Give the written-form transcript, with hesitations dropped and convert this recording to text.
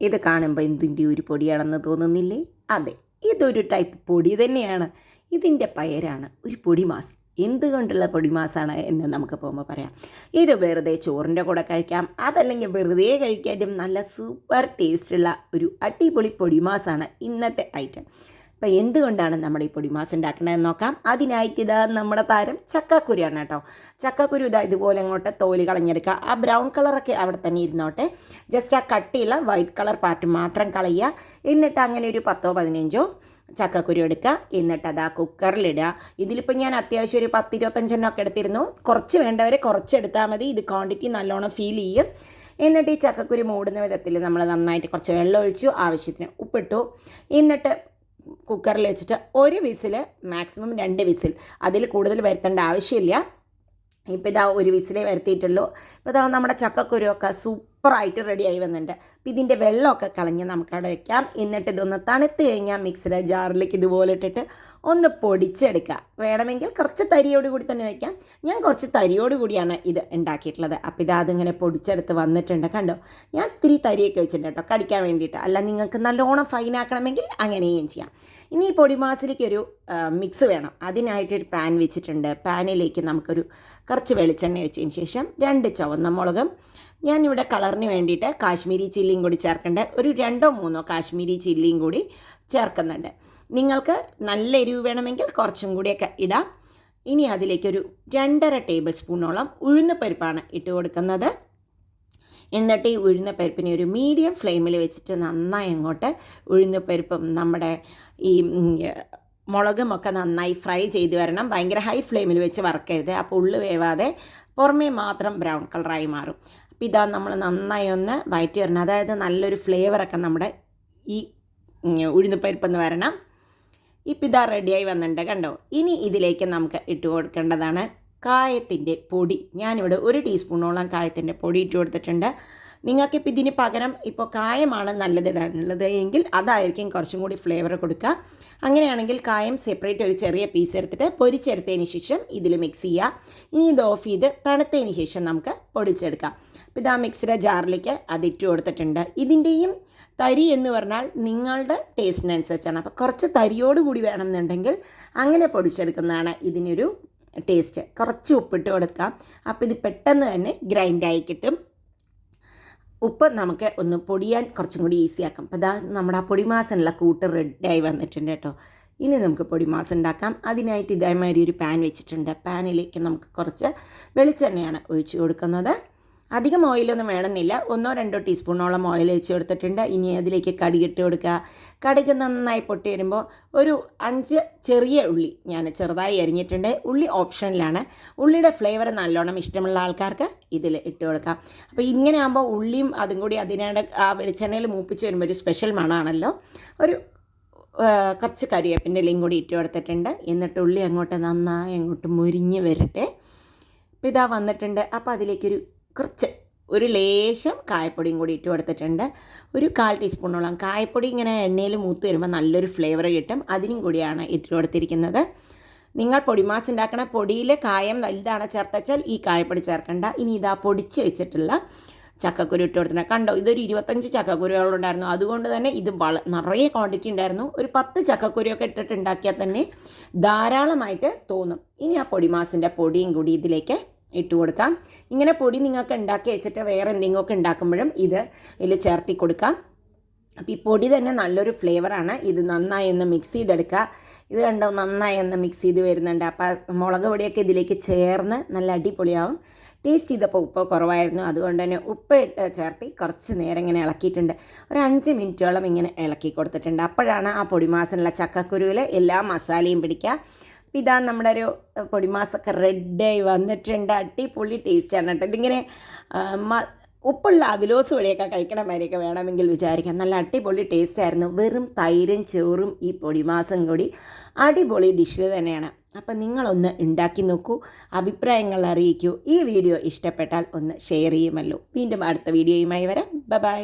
ഇത് കാണുമ്പോൾ എന്തിൻ്റെ ഒരു പൊടിയാണെന്ന് തോന്നുന്നില്ലേ? അതെ, ഇതൊരു ടൈപ്പ് പൊടി തന്നെയാണ്. ഇതിൻ്റെ പേരാണ് ഒരു പൊടിമാസ്. എന്തുകൊണ്ടുള്ള പൊടിമാസാണ് എന്ന് നമുക്ക് പോകുമ്പോൾ പറയാം. ഇത് വെറുതെ ചോറിൻ്റെ കൂടെ കഴിക്കാം, അതല്ലെങ്കിൽ വെറുതെ കഴിക്കാനും നല്ല സൂപ്പർ ടേസ്റ്റുള്ള ഒരു അടിപൊളി പൊടിമാസാണ് ഇന്നത്തെ ഐറ്റം. അപ്പോൾ എന്തുകൊണ്ടാണ് നമ്മുടെ ഈ പൊടിമാസ് ഉണ്ടാക്കണതെന്ന് നോക്കാം. അതിനായിട്ട് ഇതാ നമ്മുടെ താരം ചക്കക്കുരുയാണ് കേട്ടോ. ചക്കക്കുരു ഇതാ ഇതുപോലെ അങ്ങോട്ട് തോല് കളഞ്ഞെടുക്കുക. ആ ബ്രൗൺ കളറൊക്കെ അവിടെ തന്നെ ഇരുന്നോട്ടെ. ജസ്റ്റ് ആ കട്ടിയുള്ള വൈറ്റ് കളർ പാർട്ട് മാത്രം കളയുക. എന്നിട്ട് അങ്ങനെ ഒരു 10-15 ചക്കക്കുരു എടുക്കുക. എന്നിട്ട് അത് ആ കുക്കറിലിടുക. ഇതിലിപ്പോൾ ഞാൻ അത്യാവശ്യം ഒരു 10-25 എടുത്തിരുന്നു. കുറച്ച് വേണ്ടവരെ കുറച്ചെടുത്താൽ മതി. ഇത് ക്വാണ്ടിറ്റി നല്ലോണം ഫീൽ ചെയ്യും. എന്നിട്ട് ഈ ചക്കക്കുരു മൂടുന്ന വിധത്തിൽ നമ്മൾ നന്നായിട്ട് കുറച്ച് വെള്ളം ഒഴിച്ചു, ആവശ്യത്തിന് ഉപ്പിട്ടു. എന്നിട്ട് കുക്കറിൽ വെച്ചിട്ട് ഒരു വിസിൽ, മാക്സിമം 2 വിസിൽ, അതിൽ കൂടുതൽ വരുത്തേണ്ട ആവശ്യമില്ല. ഇപ്പോൾ ഇതാ ഒരു വിസിലേ വരുത്തിയിട്ടുള്ളൂ. ഇപ്പോൾ ഇതാ നമ്മുടെ ചക്കക്കുരുവൊക്കെ സൂപ്പറായിട്ട് റെഡിയായി വന്നിട്ടുണ്ട്. അപ്പോൾ ഇതിൻ്റെ വെള്ളമൊക്കെ കളഞ്ഞ് നമുക്കവിടെ വയ്ക്കാം. എന്നിട്ട് ഇതൊന്ന് തണുത്ത് കഴിഞ്ഞാൽ മിക്സിയുടെ ജാറിലേക്ക് ഇതുപോലെ ഇട്ടിട്ട് ഒന്ന് പൊടിച്ചെടുക്കുക. വേണമെങ്കിൽ കുറച്ച് തരിയോട് കൂടി തന്നെ വയ്ക്കാം. ഞാൻ കുറച്ച് തരിയോട് കൂടിയാണ് ഇത് ഉണ്ടാക്കിയിട്ടുള്ളത്. അപ്പോൾ ഇതാ അതിങ്ങനെ പൊടിച്ചെടുത്ത് വന്നിട്ടുണ്ട്. കണ്ടോ, ഞാൻ ഇത്തിരി തരിയൊക്കെ വെച്ചിട്ടുണ്ട് കേട്ടോ, കടിക്കാൻ വേണ്ടിയിട്ട്. അല്ല, നിങ്ങൾക്ക് നല്ലോണം ഫൈനാക്കണമെങ്കിൽ അങ്ങനെയും ചെയ്യാം. ഇനി ഈ പൊടിമാസിലേക്കൊരു മിക്സ് വേണം. അതിനായിട്ടൊരു പാൻ വെച്ചിട്ടുണ്ട്. പാനിലേക്ക് നമുക്കൊരു കുറച്ച് വെളിച്ചെണ്ണ വെച്ചതിന് ശേഷം 2 ചുവന്ന മുളകും, ഞാനിവിടെ കളറിന് വേണ്ടിയിട്ട് കാശ്മീരി ചില്ലിയും കൂടി ചേർക്കേണ്ട ഒരു 2-3 കാശ്മീരി ചില്ലിയും കൂടി ചേർക്കുന്നുണ്ട്. നിങ്ങൾക്ക് നല്ല എരിവ് വേണമെങ്കിൽ കുറച്ചും കൂടിയൊക്കെ ഇടാം. ഇനി അതിലേക്കൊരു 2.5 ടേബിൾ സ്പൂണോളം ഉഴുന്നുപരിപ്പാണ് ഇട്ട് കൊടുക്കുന്നത്. എന്നിട്ട് ഈ ഉഴുന്നപ്പരിപ്പിനെ ഒരു മീഡിയം ഫ്ലെയിമിൽ വെച്ചിട്ട് നന്നായി അങ്ങോട്ട് ഉഴുന്നപ്പരിപ്പും നമ്മുടെ ഈ മുളകുമൊക്കെ നന്നായി ഫ്രൈ ചെയ്ത് വരണം. ഭയങ്കര ഹൈ ഫ്ലെയിമിൽ വെച്ച് വറക്കരുത്. അപ്പോൾ ഉള്ളു വേവാതെ പുറമേ മാത്രം ബ്രൗൺ കളറായി മാറും. അപ്പോൾ ഇതാ നമ്മൾ നന്നായി ഒന്ന് വഴറ്റി വരണം. അതായത് നല്ലൊരു ഫ്ലേവറൊക്കെ നമ്മുടെ ഈ ഉഴുന്നപ്പരിപ്പെന്ന് വരണം. ഇപ്പം ഇതാ റെഡിയായി വന്നിട്ടുണ്ട്. കണ്ടോ, ഇനി ഇതിലേക്ക് നമുക്ക് ഇട്ട് കൊടുക്കേണ്ടതാണ് കായത്തിൻ്റെ പൊടി. ഞാനിവിടെ 1 ടീസ്പൂണോളം കായത്തിൻ്റെ പൊടി ഇട്ട് കൊടുത്തിട്ടുണ്ട്. നിങ്ങൾക്കിപ്പോൾ ഇതിന് പകരം ഇപ്പോൾ കായമാണ് നല്ലതിടാനുള്ളത് എങ്കിൽ അതായിരിക്കും കുറച്ചും കൂടി ഫ്ലേവർ കൊടുക്കുക. അങ്ങനെയാണെങ്കിൽ കായം സെപ്പറേറ്റ് ഒരു ചെറിയ പീസ് എടുത്തിട്ട് പൊരിച്ചെടുത്തതിന് ശേഷം ഇതിൽ മിക്സ് ചെയ്യുക. ഇനി ഇത് ഓഫ് ചെയ്ത് തണുത്തതിന് ശേഷം നമുക്ക് പൊടിച്ചെടുക്കാം. അപ്പോൾ ഇതാ മിക്സിയുടെ ജാറിലേക്ക് അതിട്ട് കൊടുത്തിട്ടുണ്ട്. ഇതിൻ്റെയും തരി എന്ന് പറഞ്ഞാൽ നിങ്ങളുടെ ടേസ്റ്റിനനുസരിച്ചാണ്. അപ്പോൾ കുറച്ച് തരിയോടുകൂടി വേണമെന്നുണ്ടെങ്കിൽ അങ്ങനെ പൊടിച്ചെടുക്കുന്നതാണ് ഇതിനൊരു ടേസ്റ്റ്. കുറച്ച് ഉപ്പിട്ട് കൊടുക്കാം. അപ്പോൾ ഇത് പെട്ടെന്ന് തന്നെ ഗ്രൈൻഡായി കിട്ടും. ഉപ്പ് നമുക്ക് ഒന്ന് പൊടിയാൻ കുറച്ചും കൂടി ഈസിയാക്കാം. അപ്പോൾ ഇതാ നമ്മുടെ ആ പൊടിമാസനുള്ള കൂട്ട് റെഡിയായി വന്നിട്ടുണ്ട് കേട്ടോ. ഇനി നമുക്ക് പൊടിമാസ് ഉണ്ടാക്കാം. അതിനായിട്ട് ഇതേമാതിരി ഒരു പാൻ വെച്ചിട്ടുണ്ട്. പാനിലേക്ക് നമുക്ക് കുറച്ച് വെളിച്ചെണ്ണയാണ് ഒഴിച്ച് കൊടുക്കുന്നത്. അധികം ഓയിലൊന്നും വേണമെന്നില്ല. 1-2 ടീസ്പൂണോളം ഓയിൽ ഒഴിച്ച് കൊടുത്തിട്ടുണ്ട്. ഇനി അതിലേക്ക് കടുകിട്ട് കൊടുക്കുക. കടുക് നന്നായി പൊട്ടി വരുമ്പോൾ ഒരു 5 ചെറിയ ഉള്ളി ഞാൻ ചെറുതായി അരിഞ്ഞിട്ടുണ്ട്. ഉള്ളി ഓപ്ഷനിലാണ്. ഉള്ളിയുടെ ഫ്ലേവർ നല്ലോണം ഇഷ്ടമുള്ള ആൾക്കാർക്ക് ഇതിൽ ഇട്ട് കൊടുക്കാം. അപ്പോൾ ഇങ്ങനെ ആകുമ്പോൾ ഉള്ളിയും അതും കൂടി അതിനിടെ ആ വെളിച്ചെണ്ണയിൽ മൂപ്പിച്ച് വരുമ്പോൾ ഒരു സ്പെഷ്യൽ മണമാണല്ലോ. ഒരു കുറച്ച് കരിവേപ്പിൻ്റെ ഇലയും കൂടി ഇട്ട് കൊടുത്തിട്ടുണ്ട്. എന്നിട്ട് ഉള്ളി അങ്ങോട്ട് നന്നായി അങ്ങോട്ട് മുരിഞ്ഞ് വരട്ടെ. അപ്പോൾ ഇതാ വന്നിട്ടുണ്ട്. അപ്പോൾ അതിലേക്കൊരു കുറച്ച് ഒരു ലേശം കായപ്പൊടിയും കൂടി ഇട്ട് കൊടുത്തിട്ടുണ്ട്. ഒരു 1/4 ടീസ്പൂണോളം കായപ്പൊടി ഇങ്ങനെ എണ്ണയിൽ മൂത്ത് വരുമ്പോൾ നല്ലൊരു ഫ്ലേവർ കിട്ടും. അതിനും കൂടിയാണ് ഇട്ട് കൊടുത്തിരിക്കുന്നത്. നിങ്ങൾ പൊടിമാസ് ഉണ്ടാക്കണ പൊടിയിൽ കായം വലുതാണ് ചേർത്തച്ചാൽ ഈ കായപ്പൊടി ചേർക്കണ്ട. ഇനി ഇതാ പൊടിച്ച് വെച്ചിട്ടുള്ള ചക്കക്കുരു ഇട്ട് കൊടുത്തിട്ടുണ്ട്. കണ്ടോ, ഇതൊരു 25 ചക്കക്കുരുകളുണ്ടായിരുന്നു. അതുകൊണ്ട് തന്നെ ഇത് നിറയെ ക്വാണ്ടിറ്റി ഉണ്ടായിരുന്നു. ഒരു 10 ചക്കക്കുരുവൊക്കെ ഇട്ടിട്ട് ഉണ്ടാക്കിയാൽ തന്നെ ധാരാളമായിട്ട് തോന്നും. ഇനി ആ പൊടിമാസിൻ്റെ പൊടിയും കൂടി ഇതിലേക്ക് ഇട്ട് കൊടുക്കാം. ഇങ്ങനെ പൊടി നിങ്ങൾക്ക് ഉണ്ടാക്കി വെച്ചിട്ട് വേറെ എന്തെങ്കിലുമൊക്കെ ഉണ്ടാക്കുമ്പോഴും ഇതിൽ ചേർത്തി കൊടുക്കാം. അപ്പോൾ ഈ പൊടി തന്നെ നല്ലൊരു ഫ്ലേവറാണ്. ഇത് നന്നായി ഒന്ന് മിക്സ് ചെയ്തെടുക്കുക. ഇത് കണ്ടോ, നന്നായി ഒന്ന് മിക്സ് ചെയ്ത് വരുന്നുണ്ട്. അപ്പോൾ മുളക് പൊടിയൊക്കെ ഇതിലേക്ക് ചേർന്ന് നല്ല അടിപൊളിയാവും. ടേസ്റ്റ് ചെയ്തപ്പോൾ ഉപ്പ് കുറവായിരുന്നു. അതുകൊണ്ട് തന്നെ ഉപ്പ് ചേർത്തി കുറച്ച് നേരം ഇങ്ങനെ ഇളക്കിയിട്ടുണ്ട്. ഒരു 5 മിനിറ്റോളം ഇങ്ങനെ ഇളക്കി കൊടുത്തിട്ടുണ്ട്. അപ്പോഴാണ് ആ പൊടിമാസിനുള്ള ചക്കക്കുരുവിൽ എല്ലാ മസാലയും പിടിക്കുക. ഇതാ നമ്മുടെ ഒരു പൊടിമാസൊക്കെ റെഡായി വന്നിട്ടുണ്ട്. അടിപൊളി ടേസ്റ്റാണ് കേട്ടോ. ഇതിങ്ങനെ ഉപ്പുള്ള അവിലോസ് വഴിയൊക്കെ കഴിക്കണ മാതിരിയൊക്കെ വേണമെങ്കിൽ വിചാരിക്കാം. നല്ല അടിപൊളി ടേസ്റ്റായിരുന്നു. വെറും തൈരും ചോറും ഈ പൊടിമാസം കൂടി അടിപൊളി ഡിഷ് തന്നെയാണ്. അപ്പം നിങ്ങളൊന്ന് ഉണ്ടാക്കി നോക്കൂ, അഭിപ്രായങ്ങൾ അറിയിക്കൂ. ഈ വീഡിയോ ഇഷ്ടപ്പെട്ടാൽ ഒന്ന് ഷെയർ ചെയ്യുമല്ലോ. വീണ്ടും അടുത്ത വീഡിയോയുമായി വരാം. ബൈ.